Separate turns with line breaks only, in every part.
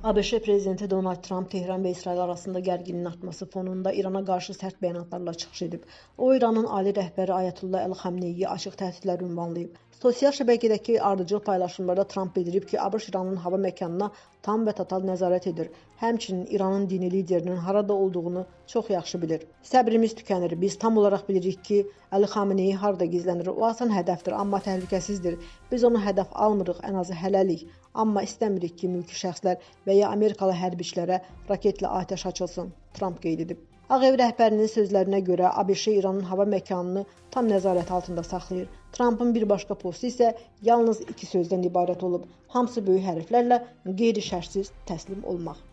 ABŞ prezidenti Donald Trump Tehran və İsrail arasında gərginliyin artması fonunda İrana qarşı sərt bəyanatlarla çıxış edib. O, İranın ali rəhbəri Ayətullah Əl-Xamneyiyə açıq təhdidlər ünvanlayıb. Sosial şəbəkədəki ardıcıl paylaşımlarda Trump bildirib ki, ABŞ İranın hava məkanına tam və total nəzarət edir. Həmçinin İranın dini liderinin harada olduğunu çox yaxşı bilir. Səbrimiz tükənir. Biz tam olaraq bilirik ki, Əl-Xamneyi harada gizlənir. O asan hədəfdir, amma təhlükəsizdir. Biz onu hədəf almırıq, ən azı hələlik. Amma istəmirik ki, mülki şəxslər və ya Amerikalı hərbiçilərə raketlə atəş açılsın, Trump qeyd edib. Ağ Ev rəhbərinin sözlərinə görə ABŞ İranın hava məkanını tam nəzarət altında saxlayır. Trumpın bir başqa postu isə yalnız 2 sözdən ibarət olub. Hamısı böyük hərflərlə qeyri-şərtsiz təslim olmaq.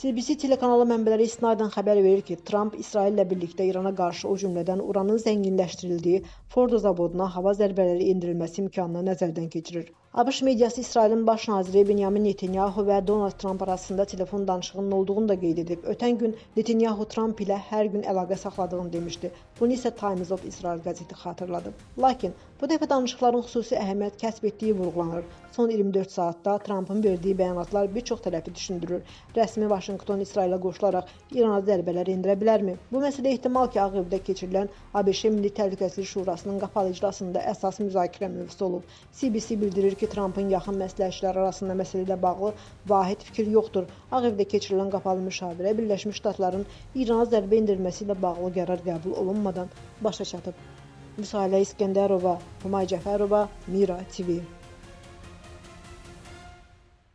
CBC telekanalı mənbələri istinadən xəbər verir ki, Trump İsraillə birlikdə İrana qarşı o cümlədən uranın zənginləşdirildiyi Fordo zavoduna hava zərbələri endirilməsi imkanını nəzərdən keçirir. ABŞ mediası İsrailin baş naziri Benyamin Netanyahu və Donald Trump arasında telefon danışığının olduğunu da qeyd edib. Ötən gün Netanyahu Trump ilə hər gün əlaqə saxladığını demişdi. Bunu isə Times of Israel qəzeti xatırladı. Lakin bu dəfə danışıqların xüsusi əhəmiyyət kəsb etdiyi vurğulanır. Son 24 saatda Trumpın verdiyi bəyanatlar bir çox tərəfi düşündürür. Rəsmi Vaşinqton İsrailə qoşularaq İrana zərbələr endirə bilərmi? Bu məsələ ehtimal ki, Ağ Evdə keçirilən ABŞ Milli Təhlükəsizlik Şurasının qapalı iclasında əsas müzakirə mövzusu olub. CBC bildirir ki, Trumpın yaxın məsləhətçilər arasında məsələ ilə bağlı vahid fikir yoxdur. Ağ Evdə keçirilən qapalı müşavirə Birləşmiş Ştatların İrana zərbə endirməsi ilə bağlı qərar qəbul olunmadan başa çatıb. Müsahilə İskəndərova, Humay Cəfərova, Mira TV.